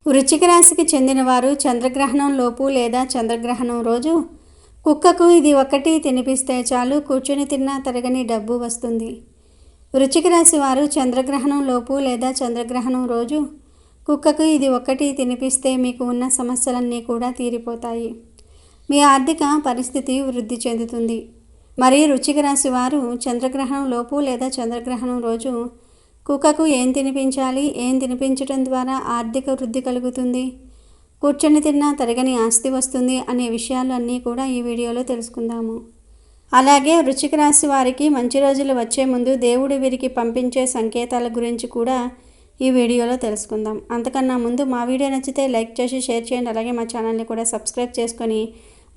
వృశ్చిక రాశికి చెందినవారు చంద్రగ్రహణం లోపు లేదా చంద్రగ్రహణం రోజు కుక్కకు ఇది ఒక్కటి తినిపిస్తే చాలు కూర్చుని తిన్నా తరగని డబ్బు వస్తుంది. వృశ్చిక రాశి వారు చంద్రగ్రహణం లోపు లేదా చంద్రగ్రహణం రోజు కుక్కకు ఇది ఒక్కటి తినిపిస్తే మీకు ఉన్న సమస్యలన్నీ కూడా తీరిపోతాయి. మీ ఆర్థిక పరిస్థితి వృద్ధి చెందుతుంది. మరి వృశ్చిక రాశి వారు చంద్రగ్రహణం లోపు లేదా చంద్రగ్రహణం రోజు కుక్కకు ఏం తినిపించాలి, ఏం తినిపించడం ద్వారా ఆర్థిక వృద్ధి కలుగుతుంది, కూర్చొని తిన్నా తరగని ఆస్తి వస్తుంది అనే విషయాలు అన్నీ కూడా ఈ వీడియోలో తెలుసుకుందాము. అలాగే వృశ్చిక రాశి వారికి మంచి రోజులు వచ్చే ముందు దేవుడు వీరికి పంపించే సంకేతాల గురించి కూడా ఈ వీడియోలో తెలుసుకుందాం. అంతకన్నా ముందు మా వీడియో నచ్చితే లైక్ చేసి షేర్ చేయండి. అలాగే మా ఛానల్ని కూడా సబ్స్క్రైబ్ చేసుకొని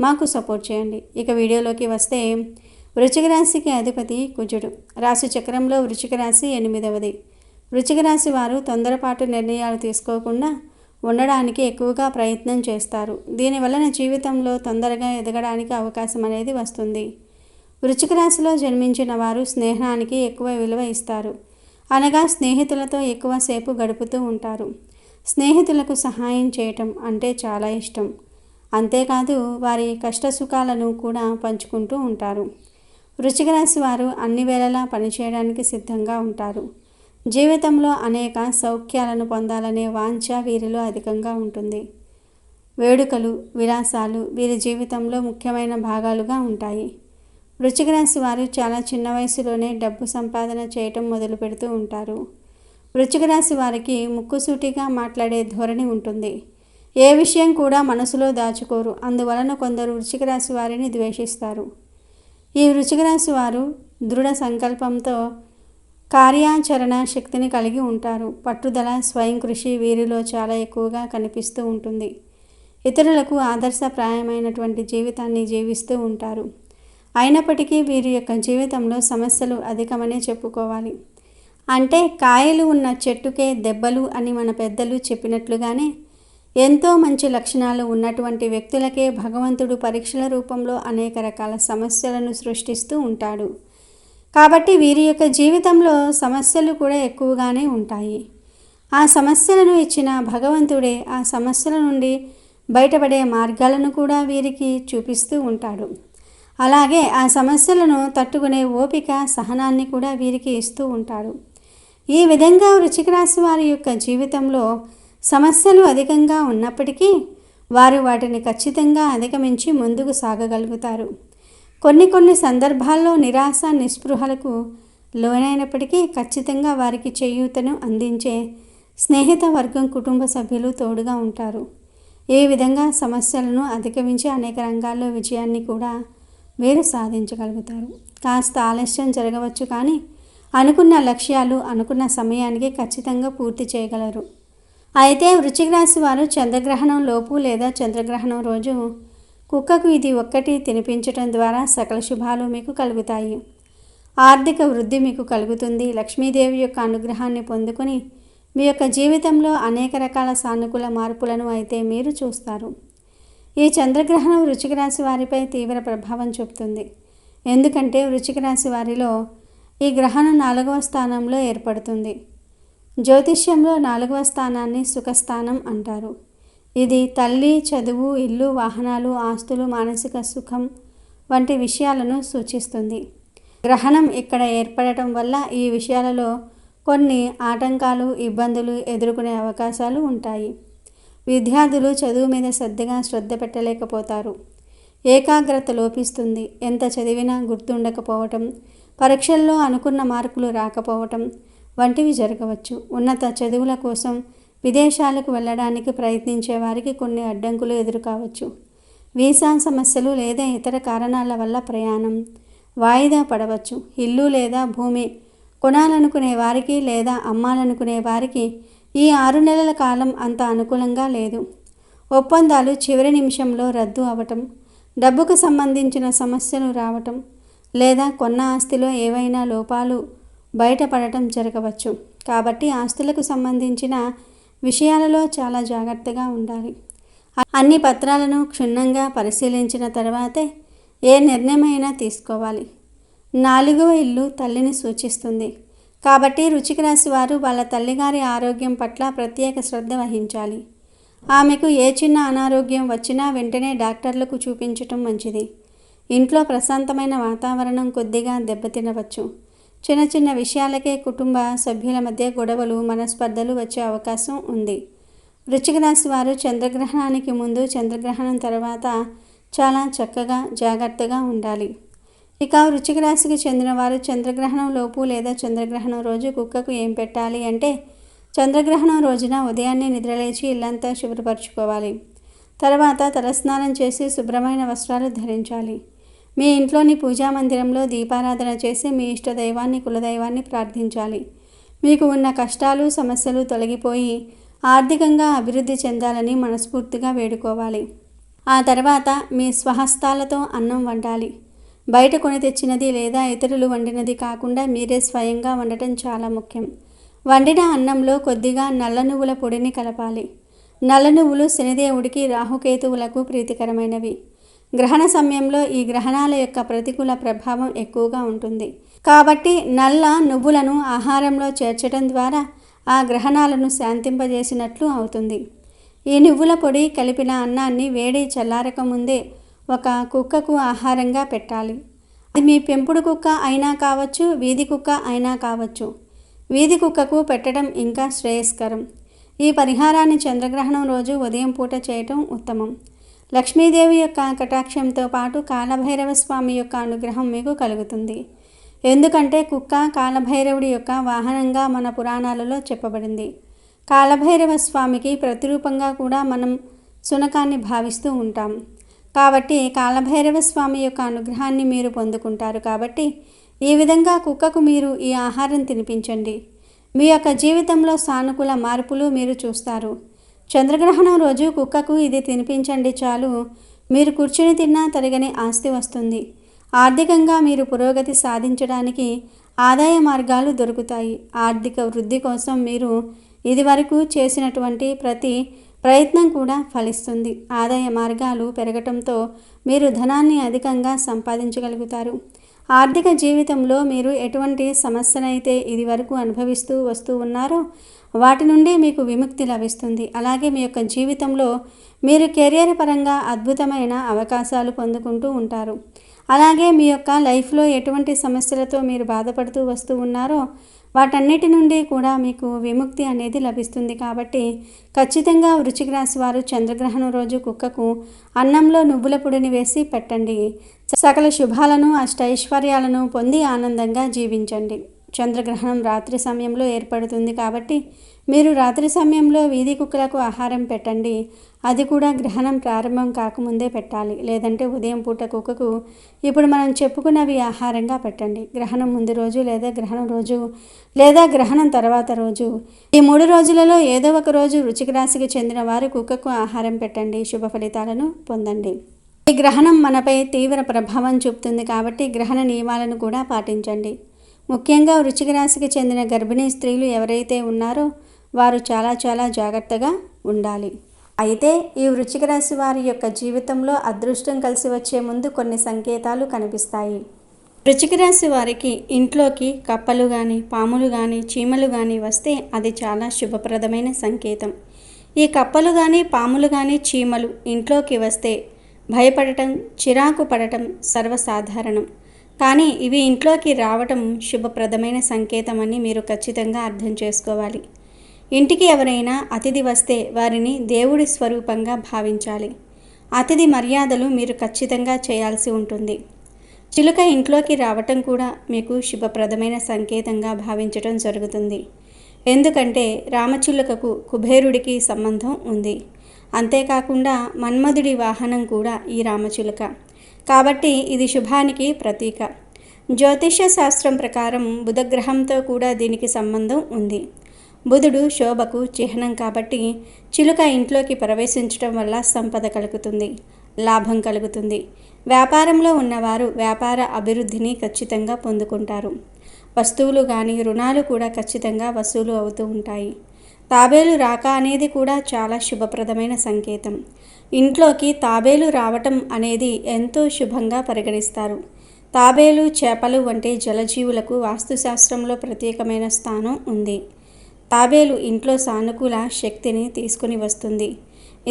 మాకు సపోర్ట్ చేయండి. ఇక వీడియోలోకి వస్తే వృశ్చిక రాశికి అధిపతి కుజుడు. రాశి చక్రంలో వృశ్చిక రాశి 8వది. వృశ్చిక రాశి వారు తొందరపాటు నిర్ణయాలు తీసుకోకుండా ఉండడానికి ఎక్కువగా ప్రయత్నం చేస్తారు. దీనివలన జీవితంలో తొందరగా ఎదగడానికి అవకాశం అనేది వస్తుంది. వృశ్చిక రాశిలో జన్మించిన వారు స్నేహానికి ఎక్కువ విలువ ఇస్తారు. అనగా స్నేహితులతో ఎక్కువసేపు గడుపుతూ ఉంటారు. స్నేహితులకు సహాయం చేయటం అంటే చాలా ఇష్టం. అంతేకాదు వారి కష్టసుఖాలను కూడా పంచుకుంటూ ఉంటారు. వృశ్చిక రాశి వారు అన్ని వేళలా పనిచేయడానికి సిద్ధంగా ఉంటారు. జీవితంలో అనేక సౌఖ్యాలను పొందాలనే వాంఛ వీరిలో అధికంగా ఉంటుంది. వేడుకలు, విలాసాలు వీరి జీవితంలో ముఖ్యమైన భాగాలుగా ఉంటాయి. వృశ్చిక రాశి వారు చాలా చిన్న వయసులోనే డబ్బు సంపాదన చేయటం మొదలు పెడుతూ ఉంటారు. వృశ్చిక రాశి వారికి ముక్కుసూటిగా మాట్లాడే ధోరణి ఉంటుంది. ఏ విషయం కూడా మనసులో దాచుకోరు. అందువలన కొందరు వృశ్చిక రాశి వారిని ద్వేషిస్తారు. ఈ వృశ్చిక రాశి వారు దృఢ సంకల్పంతో కార్యాచరణ శక్తిని కలిగి ఉంటారు. పట్టుదల, స్వయం కృషి వీరిలో చాలా ఎక్కువగా కనిపిస్తూ ఉంటుంది. ఇతరులకు ఆదర్శప్రాయమైనటువంటి జీవితాన్ని జీవిస్తూ ఉంటారు. అయినప్పటికీ వీరి యొక్క జీవితంలో సమస్యలు అధికమనే చెప్పుకోవాలి. అంటే కాయలు ఉన్న చెట్టుకే దెబ్బలు అని మన పెద్దలు చెప్పినట్లుగానే ఎంతో మంచి లక్షణాలు ఉన్నటువంటి వ్యక్తులకే భగవంతుడు పరీక్షల రూపంలో అనేక రకాల సమస్యలను సృష్టిస్తూ ఉంటాడు. కాబట్టి వీరి యొక్క జీవితంలో సమస్యలు కూడా ఎక్కువగానే ఉంటాయి. ఆ సమస్యలను ఇచ్చిన భగవంతుడే ఆ సమస్యల నుండి బయటపడే మార్గాలను కూడా వీరికి చూపిస్తూ ఉంటాడు. అలాగే ఆ సమస్యలను తట్టుకునే ఓపిక, సహనాన్ని కూడా వీరికి ఇస్తూ ఉంటాడు. ఈ విధంగా వృశ్చిక రాశి వారి యొక్క జీవితంలో సమస్యలు అధికంగా ఉన్నప్పటికీ వారు వాటిని ఖచ్చితంగా అధిగమించి ముందుకు సాగగలుగుతారు. కొన్ని సందర్భాల్లో నిరాశ, నిస్పృహలకు లోనైనప్పటికీ ఖచ్చితంగా వారికి చేయూతను అందించే స్నేహిత వర్గం, కుటుంబ సభ్యులు తోడుగా ఉంటారు. ఈ విధంగా సమస్యలను అధిగమించి అనేక రంగాల్లో విజయాన్ని కూడా వీరు సాధించగలుగుతారు. కాస్త ఆలస్యం జరగవచ్చు, కానీ అనుకున్న లక్ష్యాలు అనుకున్న సమయానికి ఖచ్చితంగా పూర్తి చేయగలరు. అయితే వృశ్చిక రాశి వారు చంద్రగ్రహణం లోపు లేదా చంద్రగ్రహణం రోజు కుక్కకు ఇది ఒక్కటి తినిపించడం ద్వారా సకల శుభాలు మీకు కలుగుతాయి. ఆర్థిక వృద్ధి మీకు కలుగుతుంది. లక్ష్మీదేవి యొక్క అనుగ్రహాన్ని పొందుకొని మీ యొక్క జీవితంలో అనేక రకాల సానుకూల మార్పులను అయితే మీరు చూస్తారు. ఈ చంద్రగ్రహణం వృశ్చిక రాశి వారిపై తీవ్ర ప్రభావం చూపుతుంది. ఎందుకంటే వృశ్చిక రాశి వారిలో ఈ గ్రహణం 4వ స్థానంలో ఏర్పడుతుంది. జ్యోతిష్యంలో 4వ స్థానాన్ని సుఖస్థానం అంటారు. ఇది తల్లి, చదువు, ఇల్లు, వాహనాలు, ఆస్తులు, మానసిక సుఖం వంటి విషయాలను సూచిస్తుంది. గ్రహణం ఇక్కడ ఏర్పడటం వల్ల ఈ విషయాలలో కొన్ని ఆటంకాలు, ఇబ్బందులు ఎదుర్కొనే అవకాశాలు ఉంటాయి. విద్యార్థులు చదువు మీద శ్రద్ధ పెట్టలేకపోతారు. ఏకాగ్రత లోపిస్తుంది. ఎంత చదివినా గుర్తుండకపోవటం, పరీక్షల్లో అనుకున్న మార్కులు రాకపోవటం వంటివి జరగవచ్చు. ఉన్నత చదువుల కోసం విదేశాలకు వెళ్ళడానికి ప్రయత్నించే వారికి కొన్ని అడ్డంకులు ఎదురుకావచ్చు. వీసా సమస్యలు లేదా ఇతర కారణాల వల్ల ప్రయాణం వాయిదా పడవచ్చు. ఇల్లు లేదా భూమి కొనాలనుకునే వారికి లేదా అమ్మాలనుకునే వారికి ఈ 6 నెలల కాలం అంత అనుకూలంగా లేదు. ఒప్పందాలు చివరి నిమిషంలో రద్దు అవ్వటం, డబ్బుకు సంబంధించిన సమస్యలు రావటం లేదా కొన్న ఆస్తిలో ఏవైనా లోపాలు బయటపడటం జరగవచ్చు. కాబట్టి ఆస్తులకు సంబంధించిన విషయాలలో చాలా జాగ్రత్తగా ఉండాలి. అన్ని పత్రాలను క్షుణ్ణంగా పరిశీలించిన తర్వాతే ఏ నిర్ణయమైనా తీసుకోవాలి. నాలుగవ ఇల్లు తల్లిని సూచిస్తుంది. కాబట్టి వృశ్చిక రాశి వారు వాళ్ళ తల్లిగారి ఆరోగ్యం పట్ల ప్రత్యేక శ్రద్ధ వహించాలి. ఆమెకు ఏ చిన్న అనారోగ్యం వచ్చినా వెంటనే డాక్టర్లకు చూపించటం మంచిది. ఇంట్లో ప్రశాంతమైన వాతావరణం కొద్దిగా దెబ్బతినవచ్చు. చిన్న చిన్న విషయాలకే కుటుంబ సభ్యుల మధ్య గొడవలు, మనస్పర్ధలు వచ్చే అవకాశం ఉంది. వృశ్చిక రాశి వారు చంద్రగ్రహణానికి ముందు, చంద్రగ్రహణం తర్వాత చాలా చక్కగా జాగ్రత్తగా ఉండాలి. ఇక వృశ్చిక రాశికి చెందిన వారు చంద్రగ్రహణం లోపు లేదా చంద్రగ్రహణం రోజు కుక్కకు ఏం పెట్టాలి అంటే, చంద్రగ్రహణం రోజున ఉదయాన్నే నిద్రలేచి ఇల్లంతా శుభ్రపరచుకోవాలి. తర్వాత తలస్నానం చేసి శుభ్రమైన వస్త్రాలు ధరించాలి. మీ ఇంట్లోని పూజా మందిరంలో దీపారాధన చేసి మీ ఇష్ట దైవాన్ని, కులదైవాన్ని ప్రార్థించాలి. మీకు ఉన్న కష్టాలు, సమస్యలు తొలగిపోయి ఆర్థికంగా అభివృద్ధి చెందాలని మనస్ఫూర్తిగా వేడుకోవాలి. ఆ తర్వాత మీ స్వహస్తాలతో అన్నం వండాలి. బయట కొని తెచ్చినది లేదా ఇతరులు వండినది కాకుండా మీరే స్వయంగా వండటం చాలా ముఖ్యం. వండిన అన్నంలో కొద్దిగా నల్ల నువ్వుల పొడిని కలపాలి. నల్ల నువ్వులు శనిదేవుడికి, రాహుకేతువులకు ప్రీతికరమైనవి. గ్రహణ సమయంలో ఈ గ్రహణాల యొక్క ప్రతికూల ప్రభావం ఎక్కువగా ఉంటుంది. కాబట్టి నల్ల నువ్వులను ఆహారంలో చేర్చడం ద్వారా ఆ గ్రహణాలను శాంతింపజేసినట్లు అవుతుంది. ఈ నువ్వుల పొడి కలిపిన అన్నాన్ని వేడి చల్లారక ముందే ఒక కుక్కకు ఆహారంగా పెట్టాలి. అది మీ పెంపుడు కుక్క అయినా కావచ్చు, వీధి కుక్క అయినా కావచ్చు. వీధి కుక్కకు పెట్టడం ఇంకా శ్రేయస్కరం. ఈ పరిహారాన్ని చంద్రగ్రహణం రోజు ఉదయం పూట చేయటం ఉత్తమం. లక్ష్మీదేవి యొక్క కటాక్షంతో పాటు కాలభైరవ స్వామి యొక్క అనుగ్రహం మీకు కలుగుతుంది. ఎందుకంటే కుక్క కాలభైరవుడి యొక్క వాహనంగా మన పురాణాలలో చెప్పబడింది. కాలభైరవ స్వామికి ప్రతిరూపంగా కూడా మనం శునకాన్ని భావిస్తూ ఉంటాం. కాబట్టి కాలభైరవ స్వామి యొక్క అనుగ్రహాన్ని మీరు పొందుకుంటారు. కాబట్టి ఈ విధంగా కుక్కకు మీరు ఈ ఆహారం తినిపించండి. మీ యొక్క జీవితంలో సానుకూల మార్పులు మీరు చూస్తారు. చంద్రగ్రహణం రోజు కుక్కకు ఇది తినిపించండి చాలు, మీరు కూర్చుని తిన్నా తరగని ఆస్తి వస్తుంది. ఆర్థికంగా మీరు పురోగతి సాధించడానికి ఆదాయ మార్గాలు దొరుకుతాయి. ఆర్థిక వృద్ధి కోసం మీరు ఇదివరకు చేసినటువంటి ప్రతి ప్రయత్నం కూడా ఫలిస్తుంది. ఆదాయ మార్గాలు పెరగటంతో మీరు ధనాన్ని అధికంగా సంపాదించగలుగుతారు. ఆర్థిక జీవితంలో మీరు ఎటువంటి సమస్యనైతే ఇదివరకు అనుభవిస్తూ వస్తూ ఉన్నారో వాటి నుండి మీకు విముక్తి లభిస్తుంది. అలాగే మీ యొక్క జీవితంలో మీరు కెరియర్ పరంగా అద్భుతమైన అవకాశాలు పొందుకుంటూ ఉంటారు. అలాగే మీ యొక్క లైఫ్లో ఎటువంటి సమస్యలతో మీరు బాధపడుతూ వస్తూ ఉన్నారో వాటన్నిటి నుండి కూడా మీకు విముక్తి అనేది లభిస్తుంది. కాబట్టి ఖచ్చితంగా వృశ్చిక రాశి వారు చంద్రగ్రహణం రోజు కుక్కకు అన్నంలో నువ్వుల పొడిని వేసి పెట్టండి. సకల శుభాలను, అష్టైశ్వర్యాలను పొంది ఆనందంగా జీవించండి. చంద్రగ్రహణం రాత్రి సమయంలో ఏర్పడుతుంది కాబట్టి మీరు రాత్రి సమయంలో వీధి కుక్కలకు ఆహారం పెట్టండి. అది కూడా గ్రహణం ప్రారంభం కాకముందే పెట్టాలి. లేదంటే ఉదయం పూట కుక్కకు ఇప్పుడు మనం చెప్పుకున్నవి ఆహారంగా పెట్టండి. గ్రహణం ముందు రోజు లేదా గ్రహణం రోజు లేదా గ్రహణం తర్వాత రోజు, ఈ 3 రోజులలో ఏదో ఒక రోజు వృశ్చిక రాశికి చెందిన వారు కుక్కకు ఆహారం పెట్టండి. శుభ ఫలితాలను పొందండి. ఈ గ్రహణం మనపై తీవ్ర ప్రభావం చూపుతుంది కాబట్టి గ్రహణ నియమాలను కూడా పాటించండి. ముఖ్యంగా వృశ్చిక రాశికి చెందిన గర్భిణీ స్త్రీలు ఎవరైతే ఉన్నారో వారు చాలా జాగ్రత్తగా ఉండాలి. అయితే ఈ వృశ్చిక రాశి వారి యొక్క జీవితంలో అదృష్టం కలిసి వచ్చే ముందు కొన్ని సంకేతాలు కనిపిస్తాయి. వృశ్చిక రాశి వారికి ఇంట్లోకి కప్పలు కానీ, పాములు కానీ, చీమలు కానీ వస్తే అది చాలా శుభప్రదమైన సంకేతం. ఈ కప్పలు కానీ, పాములు కానీ, చీమలు ఇంట్లోకి వస్తే భయపడటం, చిరాకు పడటం సర్వసాధారణం. కానీ ఇవి ఇంట్లోకి రావటం శుభప్రదమైన సంకేతం అని మీరు ఖచ్చితంగా అర్థం చేసుకోవాలి. ఇంటికి ఎవరైనా అతిథి వస్తే వారిని దేవుడి స్వరూపంగా భావించాలి. అతిథి మర్యాదలు మీరు ఖచ్చితంగా చేయాల్సి ఉంటుంది. చిలుక ఇంట్లోకి రావటం కూడా మీకు శుభప్రదమైన సంకేతంగా భావించటం జరుగుతుంది. ఎందుకంటే రామచిలుకకు కుబేరుడికి సంబంధం ఉంది. అంతేకాకుండా మన్మధుడి వాహనం కూడా ఈ రామచిలుక. కాబట్టి ఇది శుభానికి ప్రతీక. జ్యోతిష శాస్త్రం ప్రకారం బుధగ్రహంతో కూడా దీనికి సంబంధం ఉంది. బుధుడు శోభకు చిహ్నం కాబట్టి చిలుక ఇంట్లోకి ప్రవేశించడం వల్ల సంపద కలుగుతుంది, లాభం కలుగుతుంది. వ్యాపారంలో ఉన్నవారు వ్యాపార అభివృద్ధిని ఖచ్చితంగా పొందుకుంటారు. వస్తువులు కానీ, రుణాలు కూడా ఖచ్చితంగా వసూలు అవుతూ ఉంటాయి. తాబేలు రాక అనేది కూడా చాలా శుభప్రదమైన సంకేతం. ఇంట్లోకి తాబేలు రావటం అనేది ఎంతో శుభంగా పరిగణిస్తారు. తాబేలు, చేపలు వంటి జలజీవులకు వాస్తుశాస్త్రంలో ప్రత్యేకమైన స్థానం ఉంది. తాబేలు ఇంట్లో సానుకూల శక్తిని తీసుకుని వస్తుంది.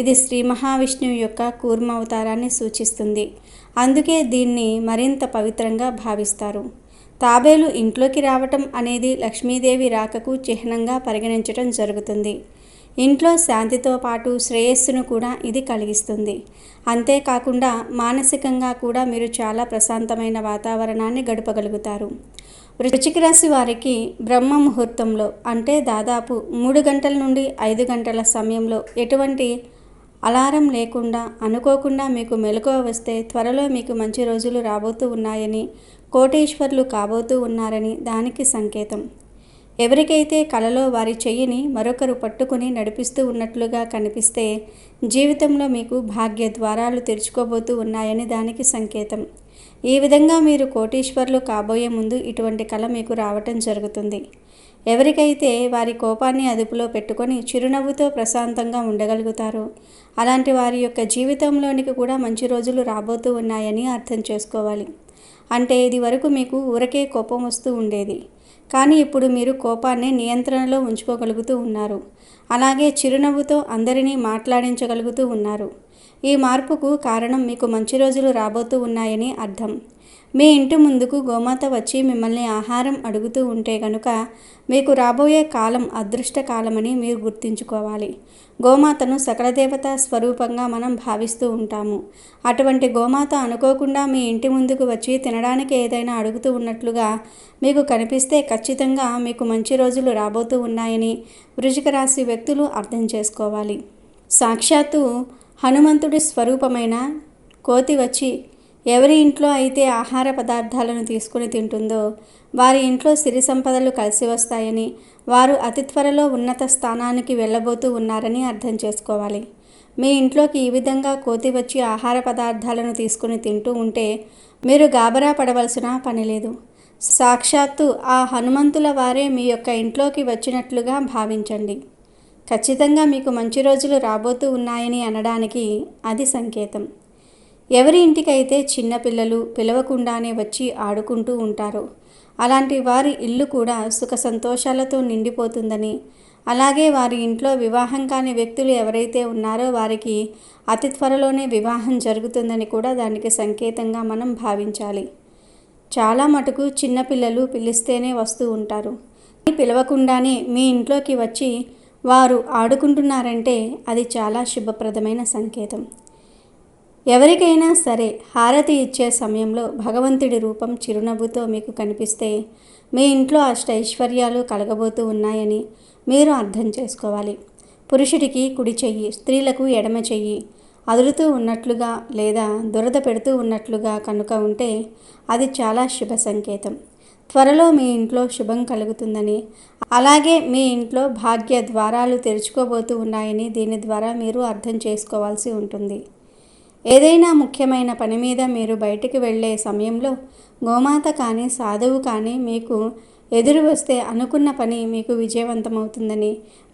ఇది శ్రీ మహావిష్ణువు యొక్క కూర్మ అవతారాన్ని సూచిస్తుంది. అందుకే దీన్ని మరింత పవిత్రంగా భావిస్తారు. తాబేలు ఇంట్లోకి రావటం అనేది లక్ష్మీదేవి రాకకు చిహ్నంగా పరిగణించటం జరుగుతుంది. ఇంట్లో శాంతితో పాటు శ్రేయస్సును కూడా ఇది కలిగిస్తుంది. అంతేకాకుండా మానసికంగా కూడా మీరు చాలా ప్రశాంతమైన వాతావరణాన్ని గడపగలుగుతారు. వృశ్చిక రాశి వారికి బ్రహ్మ ముహూర్తంలో అంటే దాదాపు 3 గంటల నుండి 5 గంటల సమయంలో ఎటువంటి అలారం లేకుండా అనుకోకుండా మీకు మెలకువ వస్తే త్వరలో మీకు మంచి రోజులు రాబోతూ ఉన్నాయని, కోటీశ్వర్లు కాబోతూ ఉన్నారని దానికి సంకేతం. ఎవరికైతే కలలో వారి చెయ్యిని మరొకరు పట్టుకుని నడిపిస్తూ ఉన్నట్లుగా కనిపిస్తే జీవితంలో మీకు భాగ్య ద్వారాలు తెరుచుకోబోతూ ఉన్నాయని దానికి సంకేతం. ఈ విధంగా మీరు కోటీశ్వర్లు కాబోయే ముందు ఇటువంటి కళ మీకు రావటం జరుగుతుంది. ఎవరికైతే వారి కోపాన్ని అదుపులో పెట్టుకొని చిరునవ్వుతో ప్రశాంతంగా ఉండగలుగుతారో అలాంటి వారి యొక్క జీవితంలోనికి కూడా మంచి రోజులు రాబోతూ ఉన్నాయని అర్థం చేసుకోవాలి. అంటే ఇది వరకు మీకు ఊరకే కోపం వస్తూ ఉండేది, కానీ ఇప్పుడు మీరు కోపాన్ని నియంత్రణలో ఉంచుకోగలుగుతూ ఉన్నారు. అలాగే చిరునవ్వుతో అందరినీ మాట్లాడించగలుగుతూ ఉన్నారు. ఈ మార్పుకు కారణం మీకు మంచి రోజులు రాబోతూ ఉన్నాయని అర్థం. మీ ఇంటి ముందుకు గోమాత వచ్చి మిమ్మల్ని ఆహారం అడుగుతూ ఉంటే కనుక మీకు రాబోయే కాలం అదృష్ట కాలమని మీరు గుర్తుంచుకోవాలి. గోమాతను సకల దేవతా స్వరూపంగా మనం భావిస్తూ ఉంటాము. అటువంటి గోమాత అనుకోకుండా మీ ఇంటి ముందుకు వచ్చి తినడానికి ఏదైనా అడుగుతూ ఉన్నట్లుగా మీకు కనిపిస్తే ఖచ్చితంగా మీకు మంచి రోజులు రాబోతూ ఉన్నాయని వృశ్చిక రాశి వ్యక్తులు అర్థం చేసుకోవాలి. సాక్షాత్తు హనుమంతుడి స్వరూపమైన కోతి వచ్చి ఎవరి ఇంట్లో అయితే ఆహార పదార్థాలను తీసుకుని తింటుందో వారి ఇంట్లో సిరి సంపదలు కలిసి వస్తాయని, వారు అతి త్వరలో ఉన్నత స్థానానికి వెళ్ళబోతూ ఉన్నారని అర్థం చేసుకోవాలి. మీ ఇంట్లోకి ఈ విధంగా కోతి వచ్చి ఆహార పదార్థాలను తీసుకుని తింటూ ఉంటే మీరు గాబరా పడవలసిన పని లేదు. సాక్షాత్తు ఆ హనుమంతుల వారే మీ యొక్క ఇంట్లోకి వచ్చినట్లుగా భావించండి. ఖచ్చితంగా మీకు మంచి రోజులు రాబోతూ ఉన్నాయని అనడానికి అది సంకేతం. ఎవరి ఇంటికైతే చిన్నపిల్లలు పిలవకుండానే వచ్చి ఆడుకుంటూ ఉంటారో అలాంటి వారి ఇల్లు కూడా సుఖ సంతోషాలతో నిండిపోతుందని, అలాగే వారి ఇంట్లో వివాహం కాని వ్యక్తులు ఎవరైతే ఉన్నారో వారికి అతి త్వరలోనే వివాహం జరుగుతుందని కూడా దానికి సంకేతంగా మనం భావించాలి. చాలా మటుకు చిన్నపిల్లలు పిలిస్తేనే వస్తూ ఉంటారు. పిలవకుండానే మీ ఇంట్లోకి వచ్చి వారు ఆడుకుంటున్నారంటే అది చాలా శుభప్రదమైన సంకేతం. ఎవరికైనా సరే హారతి ఇచ్చే సమయంలో భగవంతుడి రూపం చిరునవ్వుతో మీకు కనిపిస్తే మీ ఇంట్లో అష్టైశ్వర్యాలు కలగబోతూ ఉన్నాయని మీరు అర్థం చేసుకోవాలి. పురుషుడికి కుడి చెయ్యి, స్త్రీలకు ఎడమ చెయ్యి అదురుతూ ఉన్నట్లుగా లేదా దురద పెడుతూ ఉన్నట్లుగా కనుక ఉంటే అది చాలా శుభ సంకేతం. త్వరలో మీ ఇంట్లో శుభం కలుగుతుందని, అలాగే మీ ఇంట్లో భాగ్య ద్వారాలు తెరుచుకోబోతూ ఉన్నాయని దీని ద్వారా మీరు అర్థం చేసుకోవాల్సి ఉంటుంది. ఏదైనా ముఖ్యమైన పని మీద మీరు బయటికి వెళ్ళే సమయంలో గోమాత కానీ సాధువు కానీ మీకు ఎదురు వస్తే అనుకున్న పని మీకు విజయవంతమవుతుందని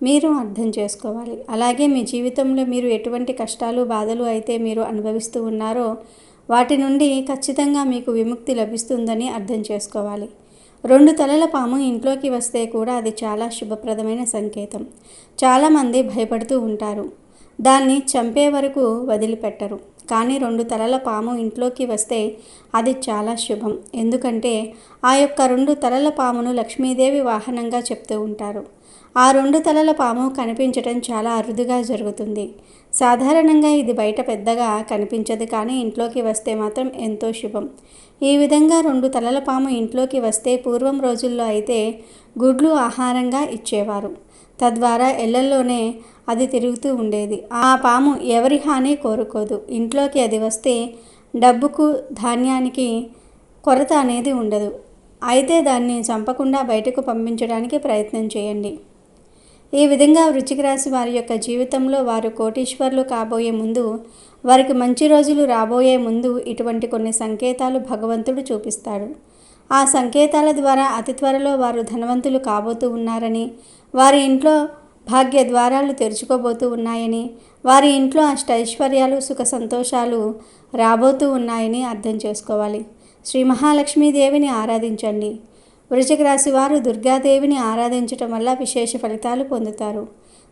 మీరు అర్థం చేసుకోవాలి. అలాగే మీ జీవితంలో మీరు ఎటువంటి కష్టాలు బాధలు అయితే మీరు అనుభవిస్తూ ఉన్నారో వాటి నుండి ఖచ్చితంగా మీకు విముక్తి లభిస్తుందని అర్థం చేసుకోవాలి. 2 తలల పాము ఇంట్లోకి వస్తే కూడా అది చాలా శుభప్రదమైన సంకేతం. చాలామంది భయపడుతూ ఉంటారు, దాన్ని చంపే వరకు వదిలిపెట్టరు. కానీ 2 తలల పాము ఇంట్లోకి వస్తే అది చాలా శుభం. ఎందుకంటే ఆ యొక్క 2 తలల పామును లక్ష్మీదేవి వాహనంగా చెప్తూ ఉంటారు. ఆ 2 తలల పాము కనిపించటం చాలా అరుదుగా జరుగుతుంది. సాధారణంగా ఇది బయట పెద్దగా కనిపించదు, కానీ ఇంట్లోకి వస్తే మాత్రం ఎంతో శుభం. ఈ విధంగా 2 తలల పాము ఇంట్లోకి వస్తే పూర్వం రోజుల్లో అయితే గుడ్లు ఆహారంగా ఇచ్చేవారు. తద్వారా ఇళ్లలోనే అది తిరుగుతూ ఉండేది. ఆ పాము ఎవరి హాని కోరుకోదు. ఇంట్లోకి అది వస్తే డబ్బుకు ధాన్యానికి కొరత అనేది ఉండదు. అయితే దాన్ని చంపకుండా బయటకు పంపించడానికి ప్రయత్నం చేయండి. ఈ విధంగా వృశ్చిక రాశి వారి యొక్క జీవితంలో వారు కోటీశ్వర్లు కాబోయే ముందు, వారికి మంచి రోజులు రాబోయే ముందు ఇటువంటి కొన్ని సంకేతాలు భగవంతుడు చూపిస్తాడు. ఆ సంకేతాల ద్వారా అతి త్వరలో వారు ధనవంతులు కాబోతూ ఉన్నారని, వారి ఇంట్లో భాగ్య ద్వారాలు తెరుచుకోబోతూ ఉన్నాయని, వారి ఇంట్లో అష్టైశ్వర్యాలు సుఖ సంతోషాలు రాబోతూ ఉన్నాయని అర్థం చేసుకోవాలి. శ్రీ మహాలక్ష్మీదేవిని ఆరాధించండి. వృశ్చిక రాశి వారు దుర్గాదేవిని ఆరాధించటం వల్ల విశేష ఫలితాలు పొందుతారు.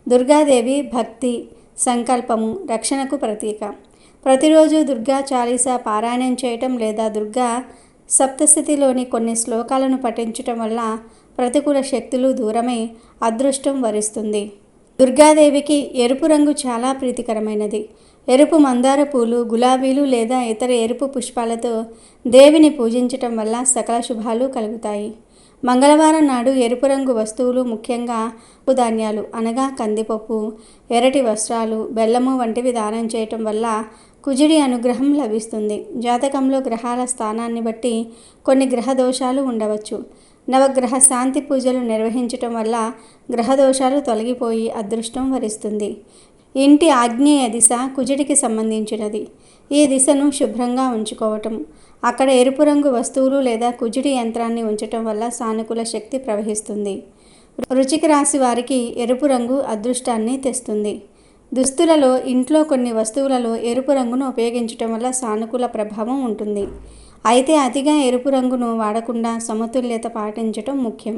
దుర్గాదేవి భక్తి, సంకల్పము, రక్షణకు ప్రతీక. ప్రతిరోజు దుర్గా చాలీసా పారాయణం చేయటం లేదా దుర్గా సప్తశతిలోని కొన్ని శ్లోకాలను పఠించటం వల్ల ప్రతికూల శక్తులు దూరమై అదృష్టం వరిస్తుంది. దుర్గాదేవికి ఎరుపు రంగు చాలా ప్రీతికరమైనది. ఎరుపు మందార పూలు, గులాబీలు లేదా ఇతర ఎరుపు పుష్పాలతో దేవిని పూజించటం వల్ల సకల శుభాలు కలుగుతాయి. మంగళవారం నాడు ఎరుపు రంగు వస్తువులు, ముఖ్యంగా ధాన్యాలు అనగా కందిపప్పు, ఎర్రటి వస్త్రాలు, బెల్లము వంటివి దానం చేయటం వల్ల కుజుడి అనుగ్రహం లభిస్తుంది. జాతకంలో గ్రహాల స్థానాన్ని బట్టి కొన్ని గ్రహ దోషాలు ఉండవచ్చు. నవగ్రహ శాంతి పూజలు నిర్వహించటం వల్ల గ్రహదోషాలు తొలగిపోయి అదృష్టం వరిస్తుంది. ఇంటి ఆగ్నేయ దిశ కుజుడికి సంబంధించినది. ఈ దిశను శుభ్రంగా ఉంచుకోవటం, అక్కడ ఎరుపు రంగు వస్తువులు లేదా కుజుడి యంత్రాన్ని ఉంచటం వల్ల సానుకూల శక్తి ప్రవహిస్తుంది. వృశ్చిక రాశి వారికి ఎరుపు రంగు అదృష్టాన్ని తెస్తుంది. దుస్తులలో, ఇంట్లో కొన్ని వస్తువులలో ఎరుపు రంగును ఉపయోగించటం వల్ల సానుకూల ప్రభావం ఉంటుంది. అయితే అతిగా ఎరుపు రంగును వాడకుండా సమతుల్యత పాటించటం ముఖ్యం.